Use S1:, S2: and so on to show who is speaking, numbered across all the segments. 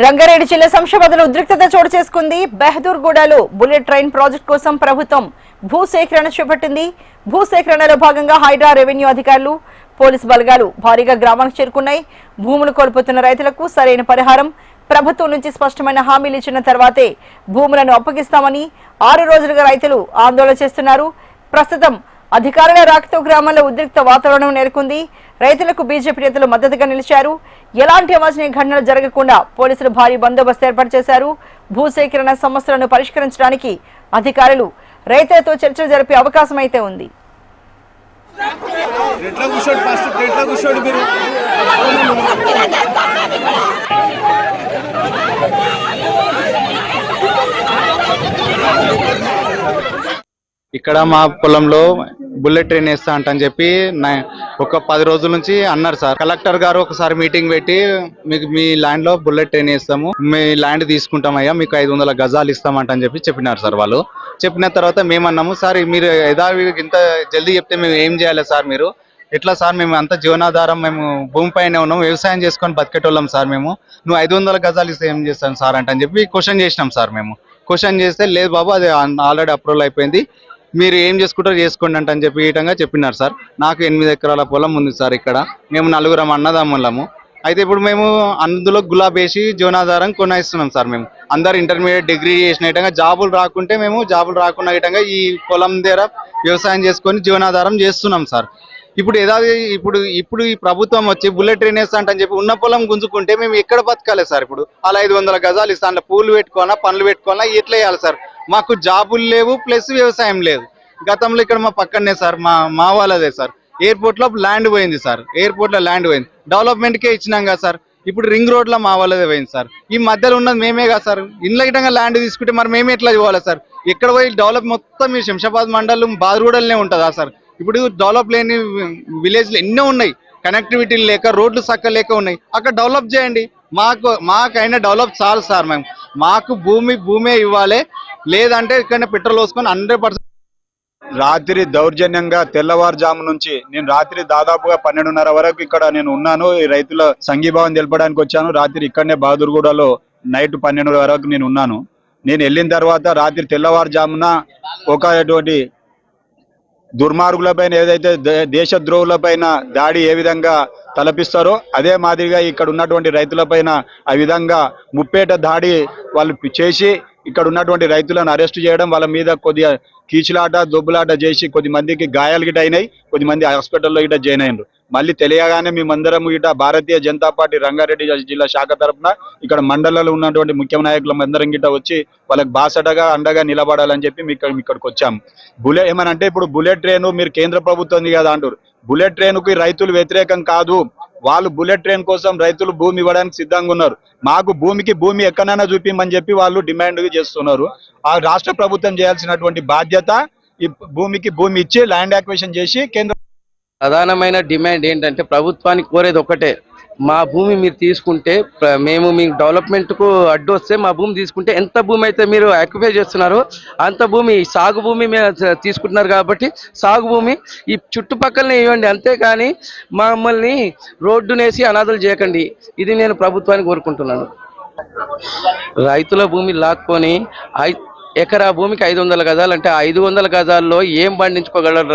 S1: రంగారెడ్డి జిల్లా శంషాబాద్లో ఉద్రిక్తత చోటు చేసుకుంది. బెహదూర్గూడలో బుల్లెట్ ట్రైన్ ప్రాజెక్టు కోసం ప్రభుత్వం భూసేకరణ చేపట్టింది. భూసేకరణలో భాగంగా హైడ్రా రెవెన్యూ అధికారులు, పోలీసు బలగాలు భారీగా గ్రామానికి చేరుకున్నాయి. భూములు కోల్పోతున్న రైతులకు సరైన పరిహారం, ప్రభుత్వం నుంచి స్పష్టమైన హామీలు ఇచ్చిన తర్వాతే భూములను అప్పగిస్తామని 6 రోజులుగా రైతులు ఆందోళన చేస్తున్నారు. ప్రస్తుతం అధికారుల రాకతో గ్రామంలో ఉద్రిక్త వాతావరణం నెలకొంది. రైతులకు బీజేపీ నేతలు మద్దతుగా నిలిచారు. ఎలాంటి అవాంఛనీయ ఘటనలు జరగకుండా పోలీసులు భారీ బందోబస్తు ఏర్పాటు చేశారు. భూసేకరణ సమస్యలను పరిష్కరించడానికి అధికారులు రైతులతో చర్చలు జరిపే అవకాశం అయితే ఉంది.
S2: ఇక్కడ మా పొలంలో బుల్లెట్ ట్రైన్ వేస్తా అంటని చెప్పి ఒక 10 రోజుల నుంచి అన్నారు సార్. కలెక్టర్ గారు ఒకసారి మీటింగ్ పెట్టి మీకు మీ ల్యాండ్ లో బుల్లెట్ ట్రైన్ వేస్తాము, మీ ల్యాండ్ తీసుకుంటామయ్యా, మీకు 500 గజాలు ఇస్తామంటని చెప్పినారు సార్. వాళ్ళు చెప్పిన తర్వాత మేమన్నాము, సార్ మీరు ఇంత జల్దీ చెప్తే మేము ఏం చేయాలి సార్, మీరు ఎట్లా సార్, మేము అంత జీవనాధారం మేము భూమిపైనే ఉన్నాం, వ్యవసాయం చేసుకొని బతికేటోళ్ళం సార్, మేము నువ్వు 500 గజాలు ఇస్తే ఏం చేస్తాను సార్ అంటని చెప్పి క్వశ్చన్ చేసినాం సార్. మేము క్వశ్చన్ చేస్తే లేదు బాబు, అది ఆల్రెడీ అప్రూవల్ అయిపోయింది, మీరు ఏం చేసుకుంటారో చేసుకోండి అంటని చెప్పి ఈటంగా చెప్పినారు సార్. నాకు 8 ఎకరాల పొలం ఉంది సార్. ఇక్కడ మేము 4 అన్నదమ్ములము. అయితే ఇప్పుడు మేము అందులో గులాబ్ వేసి జీవనాధారం కొనాయిస్తున్నాం సార్. మేము అందరు ఇంటర్మీడియట్ డిగ్రీ చేసిన విధంగా జాబులు రాకుంటే మేము జాబులు రాకున్న విధంగా ఈ పొలం దగ్గర వ్యవసాయం చేసుకొని జీవనాధారం చేస్తున్నాం సార్. ఇప్పుడు ఇప్పుడు ఈ ప్రభుత్వం వచ్చి బుల్లెట్ ట్రైన్ వేస్తా అంటని చెప్పి ఉన్న పొలం గుంజుకుంటే మేము ఎక్కడ బతకాలి సార్? ఇప్పుడు అలా 500 గజాలు ఇస్తా, అందులో పూలు పెట్టుకోవాలా, పండ్లు పెట్టుకోవాలా, ఎట్లా వేయాలి సార్? మాకు జాబులు లేవు, ప్లస్ వ్యవసాయం లేదు. గతంలో ఇక్కడ మా పక్కనే సార్, మా వాళ్ళదే సార్, ఎయిర్పోర్ట్ లో ల్యాండ్ పోయింది సార్. ఎయిర్పోర్ట్ లో ల్యాండ్ పోయింది, డెవలప్మెంట్ కే ఇచ్చినాం కదా సార్. ఇప్పుడు రింగ్ రోడ్ లో మా వాళ్ళదే పోయింది సార్. ఈ మధ్యలో ఉన్నది మేమే కదా సార్. ఇండ్ల గిట్టంగా ల్యాండ్ తీసుకుంటే మరి మేమే ఎట్లా ఇవ్వాలి సార్? ఎక్కడ పోయి డెవలప్ మొత్తం మీ శంషాబాద్ మండలం బాదుగూడలనే ఉంటుందా సార్? ఇప్పుడు డెవలప్ లేని విలేజ్లు ఎన్నో ఉన్నాయి, కనెక్టివిటీ లేక, రోడ్లు చక్క లేక ఉన్నాయి. అక్కడ డెవలప్ చేయండి. మాకైనా డెవలప్ చాలు సార్. మాకు భూమే ఇవ్వాలి, లేదంటే ఇక్కడ పెట్రోల్ పోసుకొని 100%.
S3: రాత్రి దౌర్జన్యంగా తెల్లవారుజాము నుంచి నేను రాత్రి దాదాపుగా 12:30 వరకు ఇక్కడ నేను ఉన్నాను. ఈ రైతుల సంఘీభావం తెలపడానికి వచ్చాను. రాత్రి ఇక్కడనే బహదూర్గూడలో నైట్ 12 వరకు నేను ఉన్నాను. నేను వెళ్ళిన తర్వాత రాత్రి తెల్లవారుజామున ఒకటువంటి దుర్మార్గులపైన, ఏదైతే దేశద్రోహులపైన దాడి ఏ విధంగా తలపిస్తారో అదే మాదిరిగా ఇక్కడ ఉన్నటువంటి రైతులపైన ఆ విధంగా ముప్పేట దాడి వాళ్ళు చేసి ఇక్కడ ఉన్నటువంటి రైతులను అరెస్ట్ చేయడం, వాళ్ళ మీద కొద్దిగా కీచులాట దొబ్బులాట చేసి కొద్ది మందికి గాయాలు గిట అయినాయి, కొద్ది మంది హాస్పిటల్లో గిట జాయిన్ అయినారు. మళ్ళీ తెలియగానే మేమందరం ఇట భారతీయ జనతా పార్టీ రంగారెడ్డి జిల్లా శాఖ తరఫున ఇక్కడ మండలంలో ఉన్నటువంటి ముఖ్య నాయకుల అందరం గిట వచ్చి వాళ్ళకి బాసటగా అండగా నిలబడాలని చెప్పి ఇక్కడికి వచ్చాము. ఏమనంటే ఇప్పుడు బుల్లెట్ ట్రైన్ మీరు కేంద్ర ప్రభుత్వం కదా అంటారు. బుల్లెట్ ట్రైన్ కు రైతులు వ్యతిరేకం కాదు. వాళ్ళు బుల్లెట్ ట్రైన్ కోసం రైతులు భూమి ఇవ్వడానికి సిద్ధంగా ఉన్నారు. మాకు భూమి ఎక్కడైనా చూపిమని చెప్పి వాళ్ళు డిమాండ్ చేస్తున్నారు. ఆ రాష్ట్ర ప్రభుత్వం చేయాల్సినటువంటి బాధ్యత ఈ భూమి ఇచ్చి ల్యాండ్ యాక్విజిషన్ చేసి కేంద్ర
S4: ప్రధానమైన డిమాండ్ ఏంటంటే ప్రభుత్వానికి కోరేది ఒకటే, మా భూమి మీరు తీసుకుంటే మేము మీ డెవలప్మెంట్కు అడ్డు వస్తే మా భూమి తీసుకుంటే ఎంత భూమి అయితే మీరు ఆక్యుపై చేస్తున్నారో అంత భూమి సాగు భూమి తీసుకుంటున్నారు కాబట్టి సాగు భూమి ఈ చుట్టుపక్కలనే ఇవ్వండి, అంతేకాని మమ్మల్ని రోడ్డునేసి అనాథలు చేయకండి. ఇది నేను ప్రభుత్వాన్ని కోరుకుంటున్నాను. రైతుల భూమి లాక్కొని ఎకరా భూమికి 500 గజాలు అంటే 500 గజాల్లో ఏం పండించుకోగలరు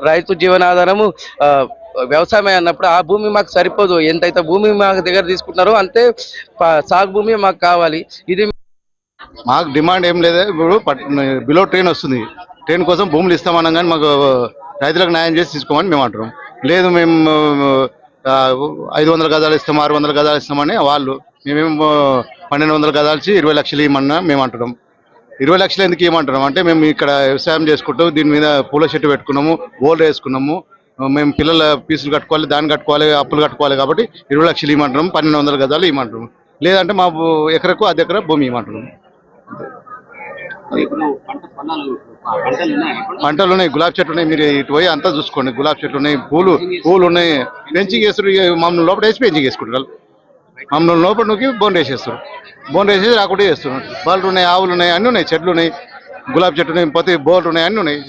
S4: రైతు జీవనాధారము వ్యవసాయం అన్నప్పుడు ఆ భూమి మాకు సరిపోదు. ఎంతైతే భూమి మాకు దగ్గర తీసుకుంటున్నారో అంతే సాగు భూమి మాకు కావాలి. ఇది
S2: మాకు డిమాండ్ ఏం లేదు. ఇప్పుడు బిలో ట్రైన్ వస్తుంది, ట్రైన్ కోసం భూములు ఇస్తామన్నా కానీ మాకు రైతులకు న్యాయం చేసి తీసుకోమని మేము అంటున్నాం. లేదు మేము 500 గజాలు ఇస్తాం, 600 గజాలు ఇస్తామని వాళ్ళు, మేమేమో 1200 గజాలు ఇచ్చి 20 లక్షలు ఇవ్వమన్నా మేము అంటున్నాం. 20 లక్షలు ఎందుకు ఇవ్వమంటున్నాం అంటే మేము ఇక్కడ వ్యవసాయం చేసుకుంటాం, దీని మీద పూల చెట్టు పెట్టుకున్నాము, బోల్డ్ వేసుకున్నాము, మేము పిల్లల ఫీజులు కట్టుకోవాలి, దాన్ని కట్టుకోవాలి, అప్పులు కట్టుకోవాలి, కాబట్టి 20 లక్షలు ఇవ్వమంటున్నాం, 1200 గజాలు ఇవ్వమంటున్నాం. లేదంటే మా ఎకరకు 10 ఎకరా భూమి ఇవ్వమంటున్నాం. పంటలు ఉన్నాయి, గులాబీ చెట్లు ఉన్నాయి, మీరు ఇటు పోయి అంతా చూసుకోండి, గులాబీ చెట్లు ఉన్నాయి, పూలు ఉన్నాయి, పెంచింగ్ వేస్తారు. మమ్మల్ని లోపల వేసి పెంచింగ్ వేసుకుంటారు, మమ్మల్ని లోపల నొక్కి బోన్ వేసేస్తారు, బోన్ వేసేసి రాకుండా చేస్తున్నారు. బళ్ళు ఉన్నాయి, ఆవులు ఉన్నాయి, అన్నీ ఉన్నాయి, చెట్లు ఉన్నాయి, గులాబీ చెట్లు ఉన్నాయి, ప్రతి బోర్లు ఉన్నాయి, అన్నీ ఉన్నాయి.